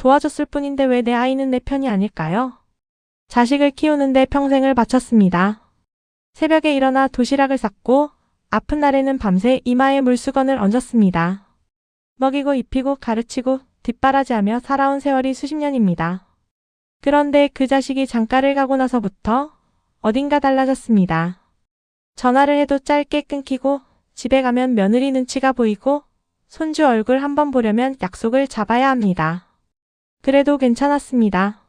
도와줬을 뿐인데 왜 내 아이는 내 편이 아닐까요? 자식을 키우는데 평생을 바쳤습니다. 새벽에 일어나 도시락을 쌌고 아픈 날에는 밤새 이마에 물수건을 얹었습니다. 먹이고 입히고 가르치고 뒷바라지하며 살아온 세월이 수십 년입니다. 그런데 그 자식이 장가를 가고 나서부터 어딘가 달라졌습니다. 전화를 해도 짧게 끊기고 집에 가면 며느리 눈치가 보이고 손주 얼굴 한번 보려면 약속을 잡아야 합니다. 그래도 괜찮았습니다.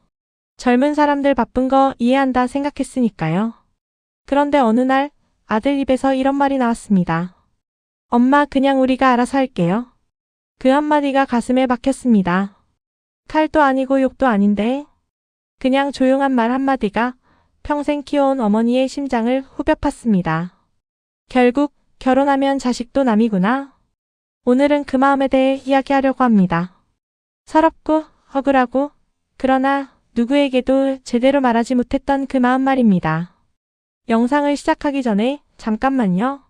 젊은 사람들 바쁜 거 이해한다 생각했으니까요. 그런데 어느 날 아들 입에서 이런 말이 나왔습니다. 엄마 그냥 우리가 알아서 할게요. 그 한마디가 가슴에 박혔습니다. 칼도 아니고 욕도 아닌데 그냥 조용한 말 한마디가 평생 키워온 어머니의 심장을 후벼 팠습니다. 결국 결혼하면 자식도 남이구나. 오늘은 그 마음에 대해 이야기하려고 합니다. 서럽고 억울하고 그러나 누구에게도 제대로 말하지 못했던 그 마음 말입니다. 영상을 시작하기 전에 잠깐만요.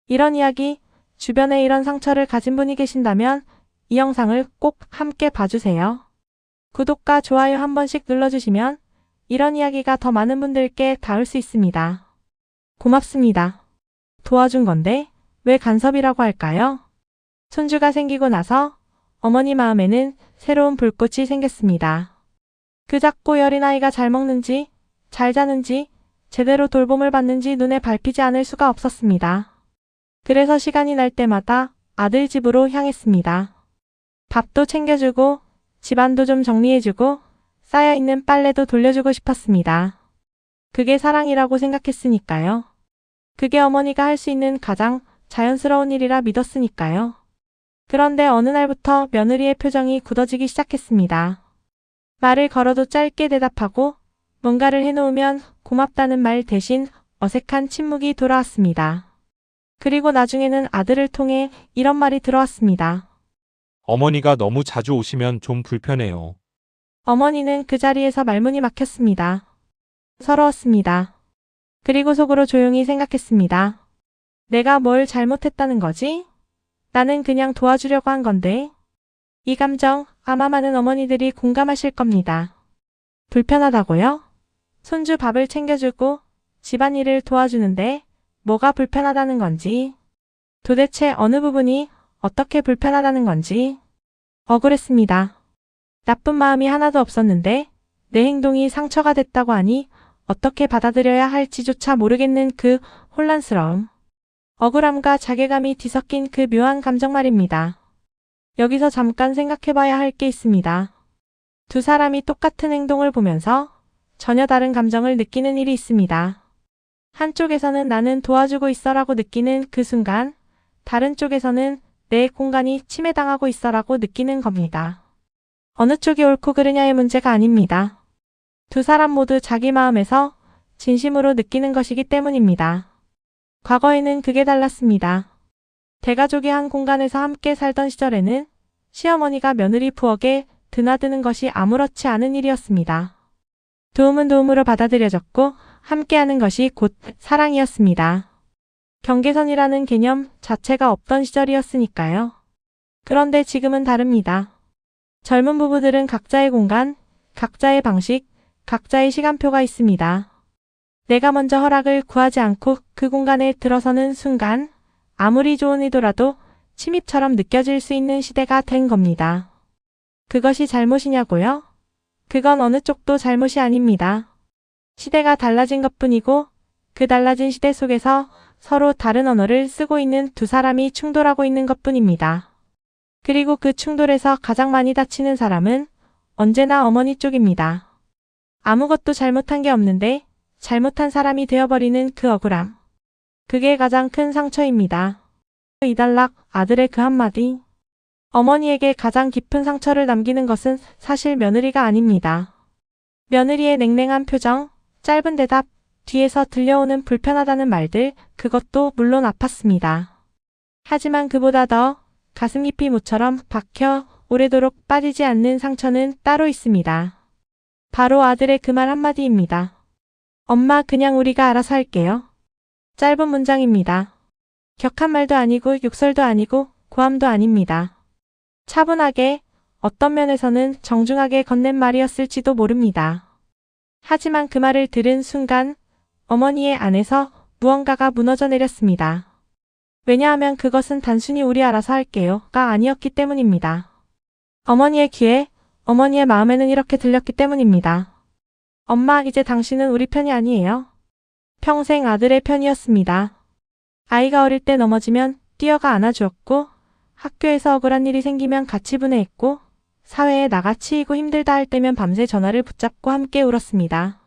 이런 이야기, 주변에 이런 상처를 가진 분이 계신다면 이 영상을 꼭 함께 봐주세요. 구독과 좋아요 한 번씩 눌러주시면 이런 이야기가 더 많은 분들께 닿을 수 있습니다. 고맙습니다. 도와준 건데 왜 간섭이라고 할까요? 손주가 생기고 나서 어머니 마음에는 새로운 불꽃이 생겼습니다. 그 작고 여린 아이가 잘 먹는지, 잘 자는지, 제대로 돌봄을 받는지 눈에 밟히지 않을 수가 없었습니다. 그래서 시간이 날 때마다 아들 집으로 향했습니다. 밥도 챙겨주고 집안도 좀 정리해주고 쌓여있는 빨래도 돌려주고 싶었습니다. 그게 사랑이라고 생각했으니까요. 그게 어머니가 할 수 있는 가장 자연스러운 일이라 믿었으니까요. 그런데 어느 날부터 며느리의 표정이 굳어지기 시작했습니다. 말을 걸어도 짧게 대답하고 뭔가를 해놓으면 고맙다는 말 대신 어색한 침묵이 돌아왔습니다. 그리고 나중에는 아들을 통해 이런 말이 들어왔습니다. 어머니가 너무 자주 오시면 좀 불편해요. 어머니는 그 자리에서 말문이 막혔습니다. 서러웠습니다. 그리고 속으로 조용히 생각했습니다. 내가 뭘 잘못했다는 거지? 나는 그냥 도와주려고 한 건데. 이 감정 아마 많은 어머니들이 공감하실 겁니다. 불편하다고요? 손주 밥을 챙겨주고 집안일을 도와주는데 뭐가 불편하다는 건지, 도대체 어느 부분이 어떻게 불편하다는 건지 억울했습니다. 나쁜 마음이 하나도 없었는데 내 행동이 상처가 됐다고 하니 어떻게 받아들여야 할지조차 모르겠는 그 혼란스러움. 억울함과 자괴감이 뒤섞인 그 묘한 감정 말입니다. 여기서 잠깐 생각해봐야 할 게 있습니다. 두 사람이 똑같은 행동을 보면서 전혀 다른 감정을 느끼는 일이 있습니다. 한쪽에서는 나는 도와주고 있어라고 느끼는 그 순간, 다른 쪽에서는 내 공간이 침해당하고 있어라고 느끼는 겁니다. 어느 쪽이 옳고 그르냐의 문제가 아닙니다. 두 사람 모두 자기 마음에서 진심으로 느끼는 것이기 때문입니다. 과거에는 그게 달랐습니다. 대가족이 한 공간에서 함께 살던 시절에는 시어머니가 며느리 부엌에 드나드는 것이 아무렇지 않은 일이었습니다. 도움은 도움으로 받아들여졌고 함께하는 것이 곧 사랑이었습니다. 경계선이라는 개념 자체가 없던 시절이었으니까요. 그런데 지금은 다릅니다. 젊은 부부들은 각자의 공간, 각자의 방식, 각자의 시간표가 있습니다. 내가 먼저 허락을 구하지 않고 그 공간에 들어서는 순간 아무리 좋은 의도라도 침입처럼 느껴질 수 있는 시대가 된 겁니다. 그것이 잘못이냐고요? 그건 어느 쪽도 잘못이 아닙니다. 시대가 달라진 것뿐이고 그 달라진 시대 속에서 서로 다른 언어를 쓰고 있는 두 사람이 충돌하고 있는 것뿐입니다. 그리고 그 충돌에서 가장 많이 다치는 사람은 언제나 어머니 쪽입니다. 아무것도 잘못한 게 없는데 잘못한 사람이 되어버리는 그 억울함. 그게 가장 큰 상처입니다. 이달락 아들의 그 한마디. 어머니에게 가장 깊은 상처를 남기는 것은 사실 며느리가 아닙니다. 며느리의 냉랭한 표정, 짧은 대답, 뒤에서 들려오는 불편하다는 말들, 그것도 물론 아팠습니다. 하지만 그보다 더 가슴 깊이 모처럼 박혀 오래도록 빠지지 않는 상처는 따로 있습니다. 바로 아들의 그 말 한마디입니다. 엄마 그냥 우리가 알아서 할게요. 짧은 문장입니다. 격한 말도 아니고 욕설도 아니고 고함도 아닙니다. 차분하게 어떤 면에서는 정중하게 건넨 말이었을지도 모릅니다. 하지만 그 말을 들은 순간 어머니의 안에서 무언가가 무너져 내렸습니다. 왜냐하면 그것은 단순히 우리 알아서 할게요가 아니었기 때문입니다. 어머니의 귀에, 어머니의 마음에는 이렇게 들렸기 때문입니다. 엄마, 이제 당신은 우리 편이 아니에요. 평생 아들의 편이었습니다. 아이가 어릴 때 넘어지면 뛰어가 안아주었고, 학교에서 억울한 일이 생기면 같이 분해했고, 사회에 나가 치이고 힘들다 할 때면 밤새 전화를 붙잡고 함께 울었습니다.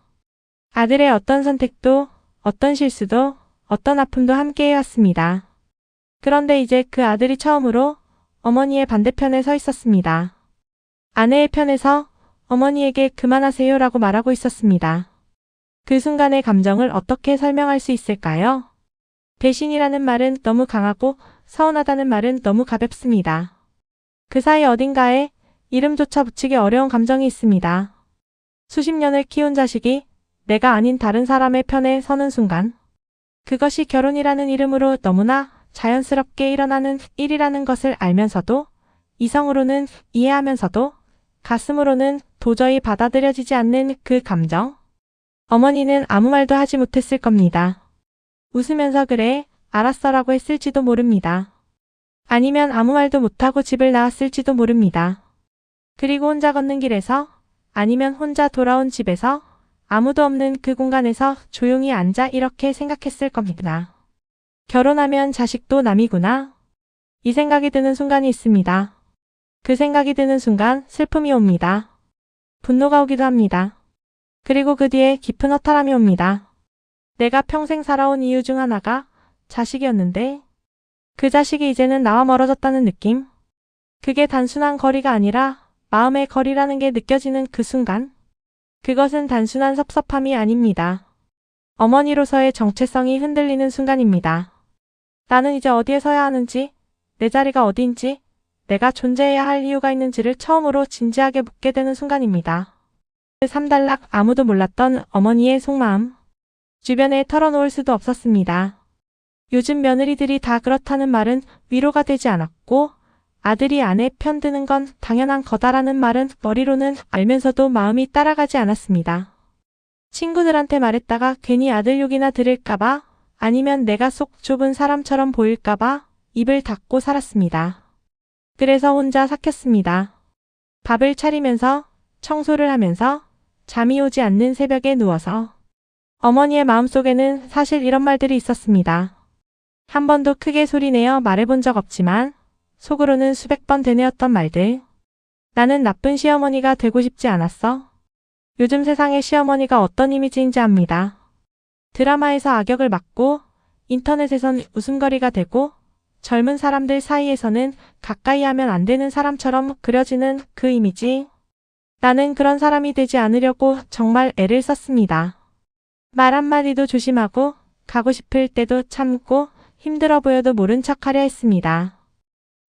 아들의 어떤 선택도, 어떤 실수도, 어떤 아픔도 함께 해왔습니다. 그런데 이제 그 아들이 처음으로 어머니의 반대편에 서 있었습니다. 아내의 편에서 어머니에게 그만하세요라고 말하고 있었습니다. 그 순간의 감정을 어떻게 설명할 수 있을까요? 배신이라는 말은 너무 강하고 서운하다는 말은 너무 가볍습니다. 그 사이 어딘가에 이름조차 붙이기 어려운 감정이 있습니다. 수십 년을 키운 자식이 내가 아닌 다른 사람의 편에 서는 순간, 그것이 결혼이라는 이름으로 너무나 자연스럽게 일어나는 일이라는 것을 알면서도, 이성으로는 이해하면서도, 가슴으로는 도저히 받아들여지지 않는 그 감정. 어머니는 아무 말도 하지 못했을 겁니다. 웃으면서 그래, 알았어라고 했을지도 모릅니다. 아니면 아무 말도 못하고 집을 나왔을지도 모릅니다. 그리고 혼자 걷는 길에서, 아니면 혼자 돌아온 집에서, 아무도 없는 그 공간에서 조용히 앉아 이렇게 생각했을 겁니다. 결혼하면 자식도 남이구나. 이 생각이 드는 순간이 있습니다. 그 생각이 드는 순간 슬픔이 옵니다. 분노가 오기도 합니다. 그리고 그 뒤에 깊은 허탈함이 옵니다. 내가 평생 살아온 이유 중 하나가 자식이었는데, 그 자식이 이제는 나와 멀어졌다는 느낌? 그게 단순한 거리가 아니라 마음의 거리라는 게 느껴지는 그 순간? 그것은 단순한 섭섭함이 아닙니다. 어머니로서의 정체성이 흔들리는 순간입니다. 나는 이제 어디에 서야 하는지, 내 자리가 어디인지, 내가 존재해야 할 이유가 있는지를 처음으로 진지하게 묻게 되는 순간입니다. 3단락 아무도 몰랐던 어머니의 속마음. 주변에 털어놓을 수도 없었습니다. 요즘 며느리들이 다 그렇다는 말은 위로가 되지 않았고, 아들이 아내 편 드는 건 당연한 거다라는 말은 머리로는 알면서도 마음이 따라가지 않았습니다. 친구들한테 말했다가 괜히 아들 욕이나 들을까봐, 아니면 내가 속 좁은 사람처럼 보일까봐 입을 닫고 살았습니다. 그래서 혼자 삭혔습니다. 밥을 차리면서, 청소를 하면서, 잠이 오지 않는 새벽에 누워서. 어머니의 마음속에는 사실 이런 말들이 있었습니다. 한 번도 크게 소리내어 말해본 적 없지만 속으로는 수백 번 되뇌었던 말들. 나는 나쁜 시어머니가 되고 싶지 않았어. 요즘 세상의 시어머니가 어떤 이미지인지 압니다. 드라마에서 악역을 맡고 인터넷에선 웃음거리가 되고 젊은 사람들 사이에서는 가까이 하면 안 되는 사람처럼 그려지는 그 이미지. 나는 그런 사람이 되지 않으려고 정말 애를 썼습니다. 말 한마디도 조심하고 가고 싶을 때도 참고 힘들어 보여도 모른 척하려 했습니다.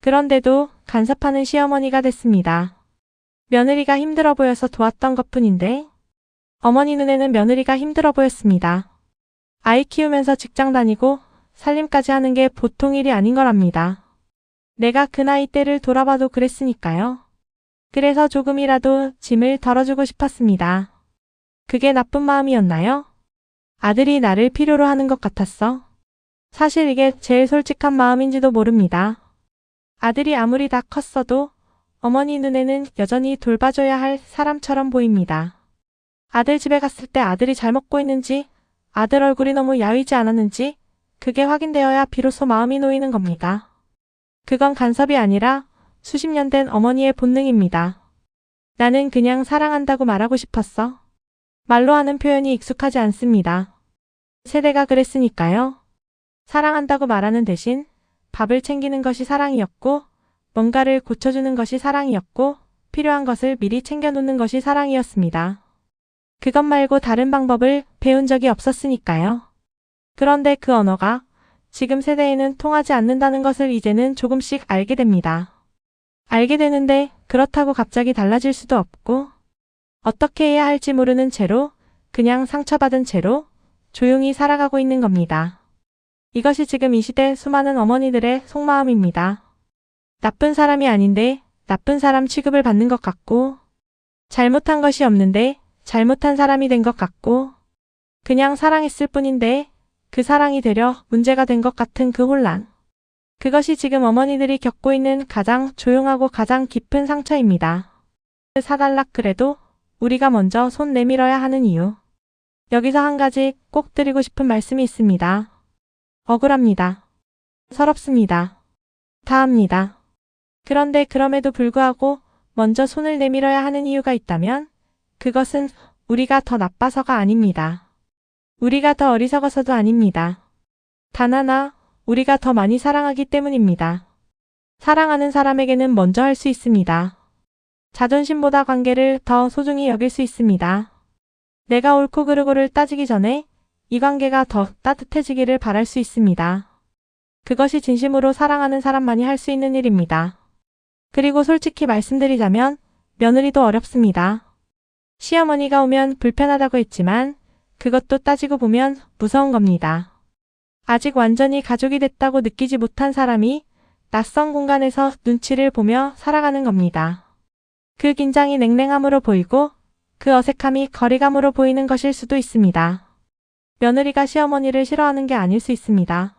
그런데도 간섭하는 시어머니가 됐습니다. 며느리가 힘들어 보여서 도왔던 것뿐인데 어머니 눈에는 며느리가 힘들어 보였습니다. 아이 키우면서 직장 다니고 살림까지 하는 게 보통 일이 아닌 거랍니다. 내가 그 나이 때를 돌아봐도 그랬으니까요. 그래서 조금이라도 짐을 덜어주고 싶었습니다. 그게 나쁜 마음이었나요? 아들이 나를 필요로 하는 것 같았어. 사실 이게 제일 솔직한 마음인지도 모릅니다. 아들이 아무리 다 컸어도 어머니 눈에는 여전히 돌봐줘야 할 사람처럼 보입니다. 아들 집에 갔을 때 아들이 잘 먹고 있는지, 아들 얼굴이 너무 야위지 않았는지 그게 확인되어야 비로소 마음이 놓이는 겁니다. 그건 간섭이 아니라 수십 년 된 어머니의 본능입니다. 나는 그냥 사랑한다고 말하고 싶었어. 말로 하는 표현이 익숙하지 않습니다. 세대가 그랬으니까요. 사랑한다고 말하는 대신 밥을 챙기는 것이 사랑이었고, 뭔가를 고쳐주는 것이 사랑이었고, 필요한 것을 미리 챙겨놓는 것이 사랑이었습니다. 그것 말고 다른 방법을 배운 적이 없었으니까요. 그런데 그 언어가 지금 세대에는 통하지 않는다는 것을 이제는 조금씩 알게 됩니다. 알게 되는데 그렇다고 갑자기 달라질 수도 없고, 어떻게 해야 할지 모르는 채로, 그냥 상처받은 채로 조용히 살아가고 있는 겁니다. 이것이 지금 이 시대 수많은 어머니들의 속마음입니다. 나쁜 사람이 아닌데 나쁜 사람 취급을 받는 것 같고, 잘못한 것이 없는데 잘못한 사람이 된 것 같고, 그냥 사랑했을 뿐인데 그 사랑이 되려 문제가 된 것 같은 그 혼란. 그것이 지금 어머니들이 겪고 있는 가장 조용하고 가장 깊은 상처입니다. 사달라 그래도 우리가 먼저 손 내밀어야 하는 이유. 여기서 한 가지 꼭 드리고 싶은 말씀이 있습니다. 억울합니다. 서럽습니다. 다 합니다. 그런데 그럼에도 불구하고 먼저 손을 내밀어야 하는 이유가 있다면 그것은 우리가 더 나빠서가 아닙니다. 우리가 더 어리석어서도 아닙니다. 단 하나, 우리가 더 많이 사랑하기 때문입니다. 사랑하는 사람에게는 먼저 할 수 있습니다. 자존심보다 관계를 더 소중히 여길 수 있습니다. 내가 옳고 그르고를 따지기 전에 이 관계가 더 따뜻해지기를 바랄 수 있습니다. 그것이 진심으로 사랑하는 사람만이 할 수 있는 일입니다. 그리고 솔직히 말씀드리자면 며느리도 어렵습니다. 시어머니가 오면 불편하다고 했지만 그것도 따지고 보면 무서운 겁니다. 아직 완전히 가족이 됐다고 느끼지 못한 사람이 낯선 공간에서 눈치를 보며 살아가는 겁니다. 그 긴장이 냉랭함으로 보이고 그 어색함이 거리감으로 보이는 것일 수도 있습니다. 며느리가 시어머니를 싫어하는 게 아닐 수 있습니다.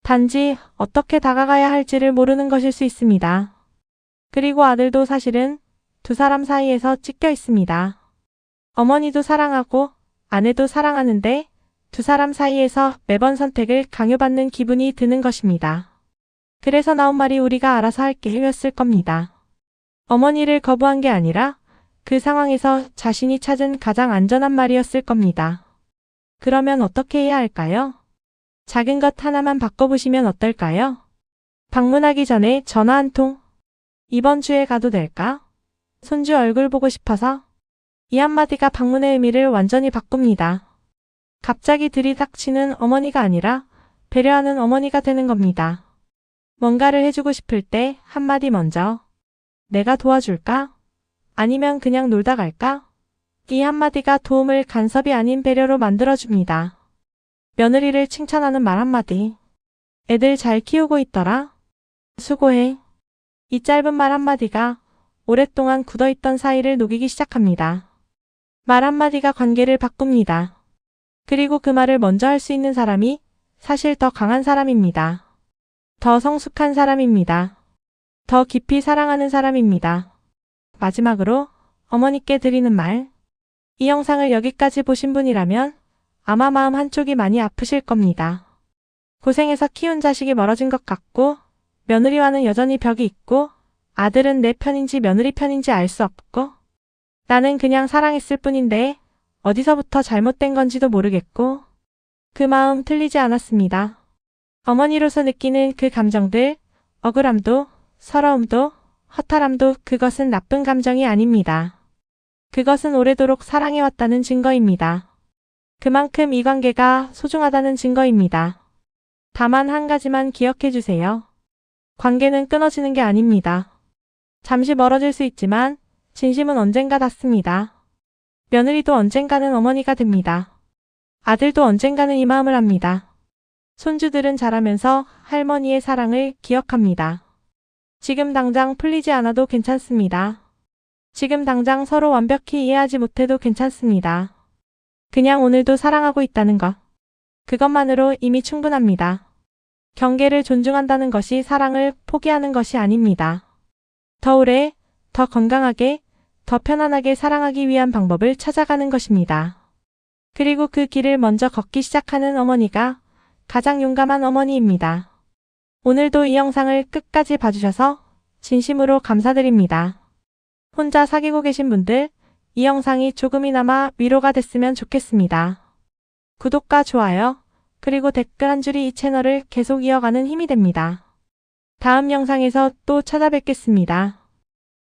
단지 어떻게 다가가야 할지를 모르는 것일 수 있습니다. 그리고 아들도 사실은 두 사람 사이에서 찢겨 있습니다. 어머니도 사랑하고 아내도 사랑하는데 두 사람 사이에서 매번 선택을 강요받는 기분이 드는 것입니다. 그래서 나온 말이 우리가 알아서 할게였을 겁니다. 어머니를 거부한 게 아니라 그 상황에서 자신이 찾은 가장 안전한 말이었을 겁니다. 그러면 어떻게 해야 할까요? 작은 것 하나만 바꿔보시면 어떨까요? 방문하기 전에 전화 한 통. 이번 주에 가도 될까? 손주 얼굴 보고 싶어서. 이 한마디가 방문의 의미를 완전히 바꿉니다. 갑자기 들이닥치는 어머니가 아니라 배려하는 어머니가 되는 겁니다. 뭔가를 해주고 싶을 때 한마디 먼저. 내가 도와줄까? 아니면 그냥 놀다 갈까? 이 한마디가 도움을 간섭이 아닌 배려로 만들어줍니다. 며느리를 칭찬하는 말 한마디. 애들 잘 키우고 있더라? 수고해. 이 짧은 말 한마디가 오랫동안 굳어있던 사이를 녹이기 시작합니다. 말 한마디가 관계를 바꿉니다. 그리고 그 말을 먼저 할 수 있는 사람이 사실 더 강한 사람입니다. 더 성숙한 사람입니다. 더 깊이 사랑하는 사람입니다. 마지막으로 어머니께 드리는 말. 이 영상을 여기까지 보신 분이라면 아마 마음 한쪽이 많이 아프실 겁니다. 고생해서 키운 자식이 멀어진 것 같고 며느리와는 여전히 벽이 있고 아들은 내 편인지 며느리 편인지 알 수 없고 나는 그냥 사랑했을 뿐인데 어디서부터 잘못된 건지도 모르겠고 그 마음 틀리지 않았습니다. 어머니로서 느끼는 그 감정들, 억울함도, 서러움도, 허탈함도 그것은 나쁜 감정이 아닙니다. 그것은 오래도록 사랑해왔다는 증거입니다. 그만큼 이 관계가 소중하다는 증거입니다. 다만 한 가지만 기억해 주세요. 관계는 끊어지는 게 아닙니다. 잠시 멀어질 수 있지만 진심은 언젠가 닿습니다. 며느리도 언젠가는 어머니가 됩니다. 아들도 언젠가는 이 마음을 합니다. 손주들은 자라면서 할머니의 사랑을 기억합니다. 지금 당장 풀리지 않아도 괜찮습니다. 지금 당장 서로 완벽히 이해하지 못해도 괜찮습니다. 그냥 오늘도 사랑하고 있다는 것. 그것만으로 이미 충분합니다. 경계를 존중한다는 것이 사랑을 포기하는 것이 아닙니다. 더 오래, 더 건강하게, 더 편안하게 사랑하기 위한 방법을 찾아가는 것입니다. 그리고 그 길을 먼저 걷기 시작하는 어머니가 가장 용감한 어머니입니다. 오늘도 이 영상을 끝까지 봐주셔서 진심으로 감사드립니다. 혼자 사귀고 계신 분들, 이 영상이 조금이나마 위로가 됐으면 좋겠습니다. 구독과 좋아요, 그리고 댓글 한 줄이 이 채널을 계속 이어가는 힘이 됩니다. 다음 영상에서 또 찾아뵙겠습니다.